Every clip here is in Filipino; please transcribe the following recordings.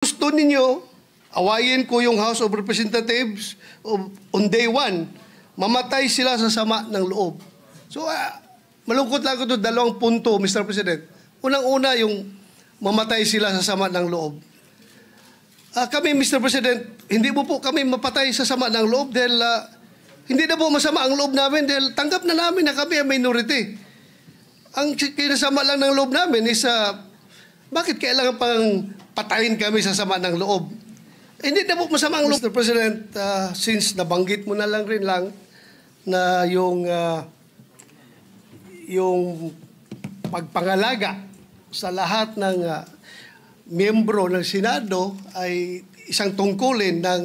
Gusto ninyo, awayin ko yung House of Representatives on day one, mamatay sila sa sama ng loob. So, malungkot lang ko ito, dalawang punto, Mr. President. Unang-una, yung mamatay sila sa sama ng loob. Kami, Mr. President, hindi mo po kami mapatay sa sama ng loob dahil hindi na po masama ang loob namin dahil tanggap na namin na kami ang minority. Ang kinasama lang ng loob namin is bakit kailangan pang patayin kami sa sama ng loob? Hindi na po masama ang loob. Mr. President, since nabanggit mo na lang rin lang na yung pagpangalaga sa lahat ng miyembro ng Senado ay isang tungkulin ng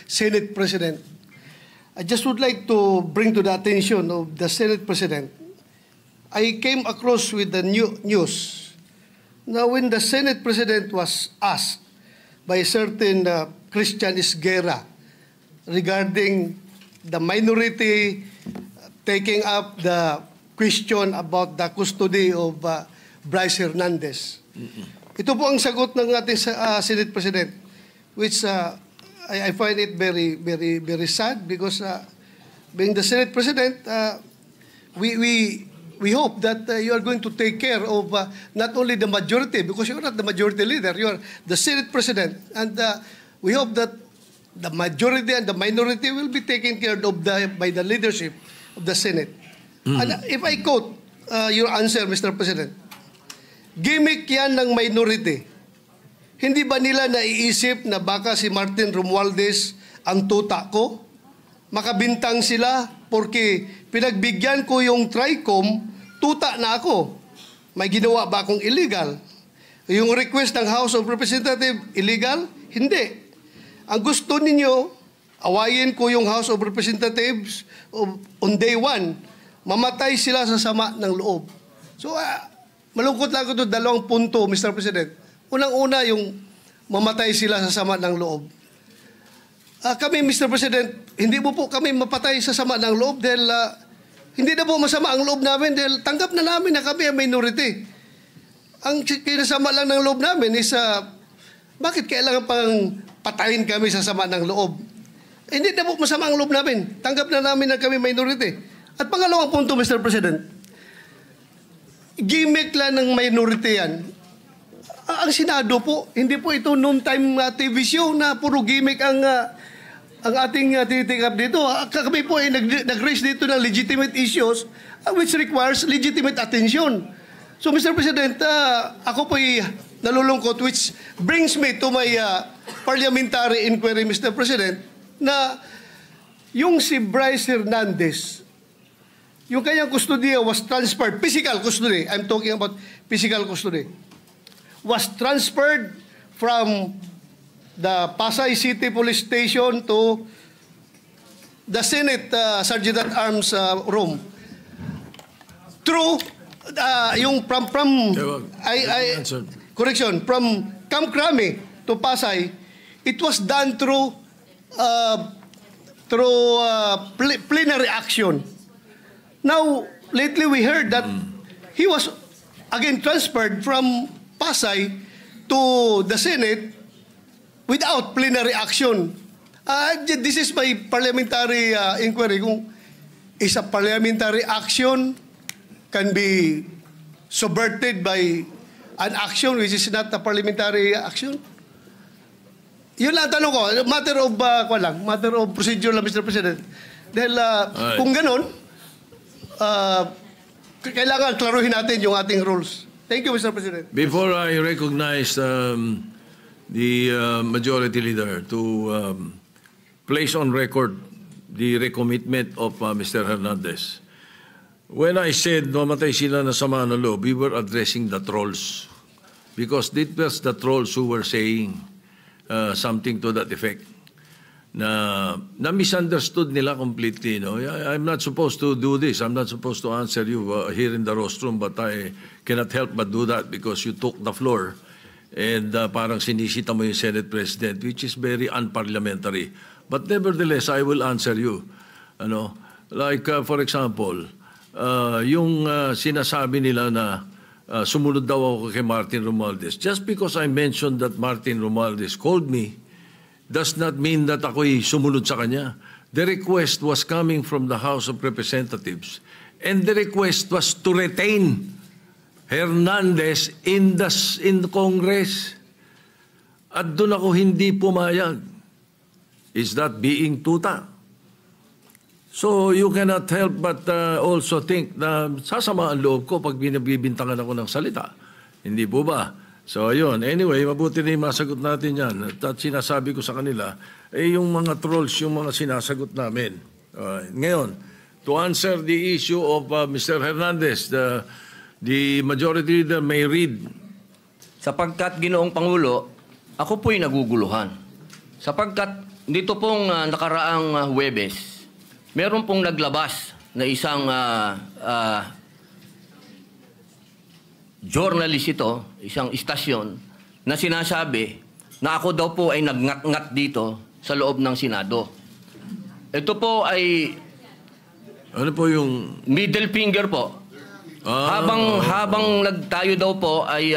Senate President. I just would like to bring to the attention of the Senate President. I came across with the news. Now, when the Senate President was asked by a certain Christian Esguerra regarding the minority taking up the question about the custody of Bryce Hernandez. Ito po ang sagot ng ating Senate President, which I find it very, very, very sad because being the Senate President, we hope that you are going to take care of not only the majority, because you are not the majority leader, you are the Senate President, and we hope that the majority and the minority will be taken care of by the leadership of the Senate. And if I quote your answer, Mr. President, gimmick yan ng minority. Hindi ba nila naiisip na baka si Martin Romualdez ang tuta ko? Makabintang sila porque pinagbigyan ko yung TRICOM, tuta na ako. May ginawa ba akong illegal? Yung request ng House of Representatives, illegal? Hindi. Ang gusto ninyo, awayin ko yung House of Representatives on day one, mamatay sila sa sama ng loob. So, malungkot lang ko ito, dalawang punto, Mr. President. Unang-una, yung mamatay sila sa sama ng loob. Kami, Mr. President, hindi mo po kami mapatay sa sama ng loob dahil hindi na po masama ang loob namin dahil tanggap na namin na kami ang minority. Ang kinasama lang ng loob namin is bakit kailangan pang patayin kami sa sama ng loob? Hindi na po masama ang loob namin. Tanggap na namin na kami minority. At pangalawang punto, Mr. President, gimmick lang ng minority yan. Ang Senado po, hindi po ito noon-time TV show na puro gimmick ang ating tinitikap dito. Kami po ay nag-raise dito ng legitimate issues which requires legitimate attention. So, Mr. President, ako po ay nalulungkot which brings me to my parliamentary inquiry, Mr. President, na yung si Bryce Hernandez, yung kanyang custody was transferred, physical custody, I'm talking about physical custody, was transferred from the Pasay City Police Station to the Senate Sergeant at Arms room. Through yung from correction, from Camp Crame to Pasay, it was done through plenary action. Now, lately we heard that he was again transferred from Pasay to the Senate without plenary action. This is my parliamentary inquiry. Kung is a parliamentary action can be subverted by an action which is not a parliamentary action? Yun lang tanong ko. Matter of procedure lang, Mr. President. Dahil kung ganun, kailangan klaruhin natin yung ating rules. Thank you, Mr. President. Before I recognize the Majority Leader to place on record the recommitment of Mr. Hernandez, when I said mamatay sila na sama ng loob, we were addressing the trolls because it was the trolls who were saying something to that effect. Na misunderstood nila completely. No? I'm not supposed to do this. I'm not supposed to answer you here in the rostrum, but I cannot help but do that because you took the floor and parang sinisita mo yung Senate President, which is very unparliamentary. But nevertheless, I will answer you. Like, for example, yung sinasabi nila na sumunod daw ako kay Martin Romualdez. Just because I mentioned that Martin Romualdez called me does not mean that ako'y sumunod sa kanya. The request was coming from the House of Representatives, and the request was to retain Hernandez in the Congress. At doon ako hindi pumayag. Is that being tuta? So you cannot help but also think na sasama ang loob ko pag binibintangan ako ng salita. Hindi po ba? So ayun, anyway, mabuti na yung masagot natin yan. At sinasabi ko sa kanila, yung mga trolls, yung mga sinasagot namin. Ngayon, to answer the issue of Mr. Hernandez, the majority leader may read. Sapagkat, Ginoong Pangulo, ako po'y naguguluhan. Sapagkat dito pong nakaraang Huwebes, meron pong naglabas na isang journalist ito, isang istasyon, na sinasabi na ako daw po ay nagngat-ngat dito sa loob ng Senado. Ito po ay Ano po yung middle finger po. Habang tayo daw po ay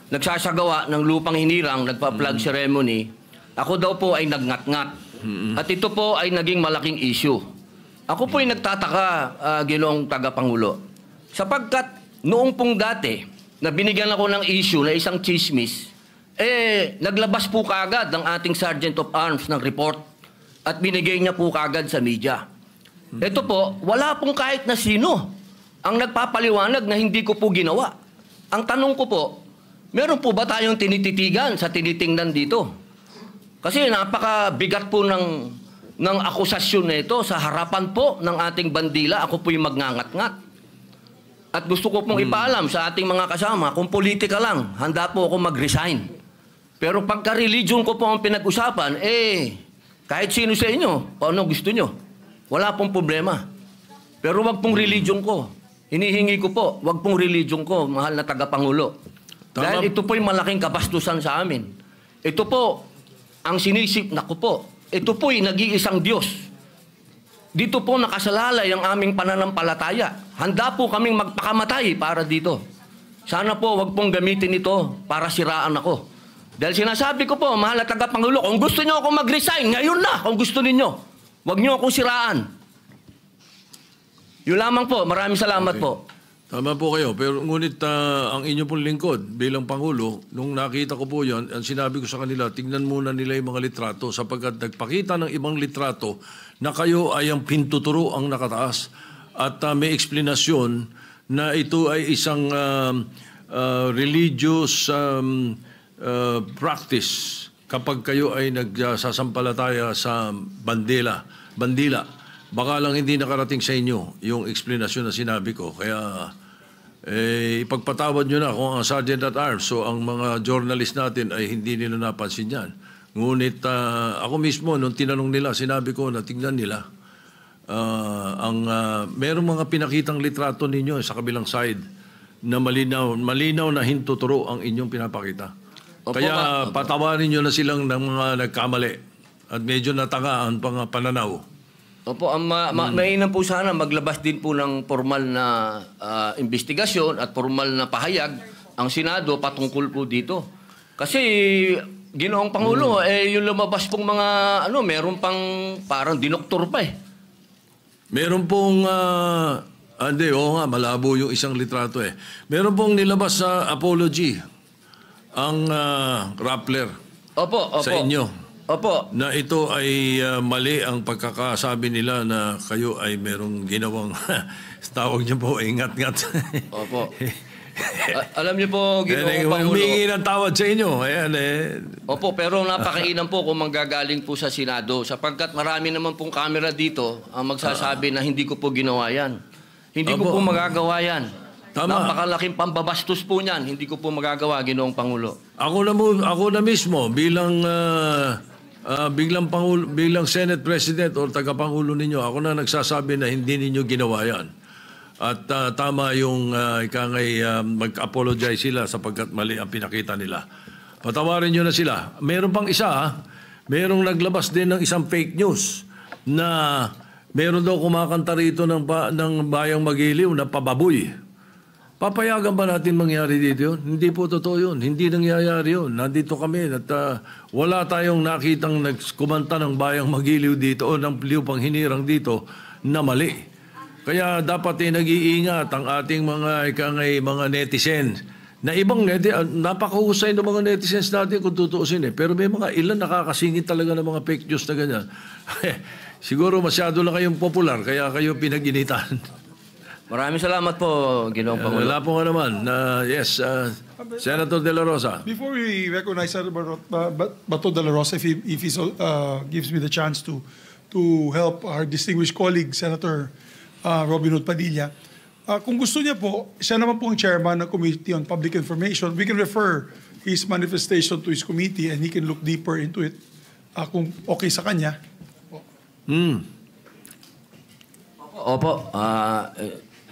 nagsasagawa ng lupang hinirang, nagpa-flag ceremony, ako daw po ay nagngat-ngat. At ito po ay naging malaking issue. Ako po ay nagtataka, Ginoong Tagapangulo, sapagkat noong pong dati na binigyan ako ng issue na isang chismis, naglabas po kaagad ng ating Sergeant of Arms ng report at binigay niya po kaagad sa media. Ito po, wala pong kahit na sino ang nagpapaliwanag na hindi ko po ginawa. Ang tanong ko po, meron po ba tayong tinititigan sa tinitingnan dito? Kasi napakabigat po ng akusasyon na ito sa harapan po ng ating bandila. Ako po yung magngangat-ngat. At gusto ko pong ipaalam sa ating mga kasama, kung politika lang, handa po ako mag-resign. Pero pagka religion ko po ang pinag-usapan, kahit sino sa inyo, kung ano gusto nyo, wala pong problema. Pero wag pong religion ko. Hinihingi ko po, wag pong religion ko, mahal na tagapangulo. Dahil ito po'y malaking kabastusan sa amin. Ito po, ang sinisip na ko po, ito po'y nag-iisang Diyos. Dito po nakasalalay ang aming pananampalataya. Handa po kaming magpakamatay para dito. Sana po wag pong gamitin ito para siraan ako. Dahil sinasabi ko po, mahal na tagapangulo, kung gusto niyo ako mag-resign, ngayon na, kung gusto ninyo. Wag niyo akong siraan. Yun lamang po. Maraming salamat po. Tama po kayo, pero ngunit ang inyo pong lingkod bilang Pangulo, nung nakita ko po yan, ang sinabi ko sa kanila, tingnan muna nila yung mga litrato sapagkat nagpakita ng ibang litrato na kayo ay ang pintuturo ang nakataas at may eksplanasyon na ito ay isang religious practice kapag kayo ay nagsasampalataya sa bandila. Baka lang hindi nakarating sa inyo yung explanation na sinabi ko. Kaya ipagpatawad nyo na kung ang Sergeant at Arms, so ang mga journalist natin ay hindi nila napansin yan. Ngunit ako mismo, nung tinanong nila, sinabi ko na tingnan nila. Merong mga pinakitang litrato ninyo sa kabilang side na malinaw na hintuturo ang inyong pinapakita. Opo, Kaya patawarin nyo na silang ng mga nagkamali at medyo natanga ang pananaw. Opo, mainam po sana maglabas din po ng formal na investigasyon at formal na pahayag ang Senado patungkol po dito. Kasi, Ginoong Pangulo, yung lumabas pong mga, meron pang parang dinoktor pa eh. Meron pong, malabo yung isang litrato eh. Meron pong nilabas sa apology ang Rappler Opo. sa inyo. Opo. Na ito ay mali ang pagkakasabi nila na kayo ay merong ginawang, tawag niyo po, ingat-ngat. Opo. Alam niyo po, Ginoong Pangulo. Humingi ng tawad sa inyo. Ayan Opo, pero napakainam po kung manggagaling po sa Senado sapagkat marami naman pong camera dito ang magsasabi na hindi ko po ginawa yan. Hindi ko po magagawa yan. Tama. Napakalaking pambabastos po niyan. Hindi ko po magagawa, Ginoong Pangulo. Ako na mismo bilang bilang Senate President o tagapangulo ninyo, ako na nagsasabi na hindi ninyo ginawa yan. At tama yung mag-apologize sila sapagkat mali ang pinakita nila. Patawarin nyo na sila. Meron pang isa, merong naglabas din ng isang fake news na meron daw kumakanta rito ng Bayang Magiliw na pababoy. Papayagan ba natin mangyari dito yun? Hindi po totoo yun. Hindi nangyayari yun. Nandito kami at wala tayong nakitang nagkumanta ng bayang magiliw dito o ng lupang hinirang dito na mali. Kaya dapat nag-iingat ang ating mga netizens. Na ibang napakahusay ng mga netizens natin kung tutuusin Pero may mga ilan nakakasingit talaga ng mga fake news na ganyan. Siguro masyado lang kayong popular kaya kayo pinag-initan. Maraming salamat po, Ginoong Pangulo. Wala po nga naman. Yes, Senator De La Rosa. Before we recognize Senator Bato De La Rosa, if he gives me the chance to help our distinguished colleague, Senator Robin Hood Padilla, kung gusto niya po, siya naman po ang chairman ng Committee on Public Information. We can refer his manifestation to his committee and he can look deeper into it kung okay sa kanya. Opo,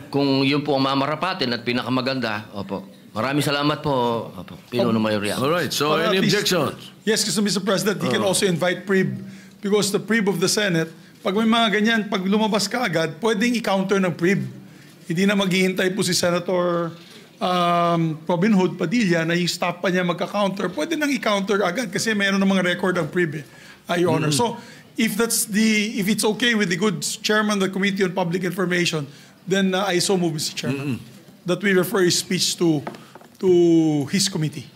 kung yun po ang mamarapatin at pinakamaganda, opo. Maraming salamat po, opo, Pinuno Mayorya. All right, so Well, any at least- objections? Yes, kasi Mr. President, he can also invite PRIB because the PRIB of the Senate, pag may mga ganyan, pag lumabas ka agad, pwedeng i-counter ng PRIB. Hindi na maghihintay po si Senator Robin Hood Padilla na yung staff pa niya magka-counter. Pwede nang i-counter agad kasi mayroon ng mga record ang PRIB, Your Honor. So, if it's okay with the good chairman of the Committee on Public Information, then I so move, Mr. Chairman, that we refer his speech to his committee.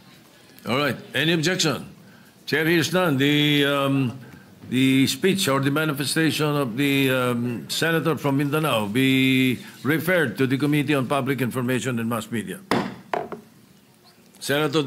All right, any objection? Chair hears none. The speech or the manifestation of the senator from Mindanao be referred to the Committee on Public Information and Mass Media. Senator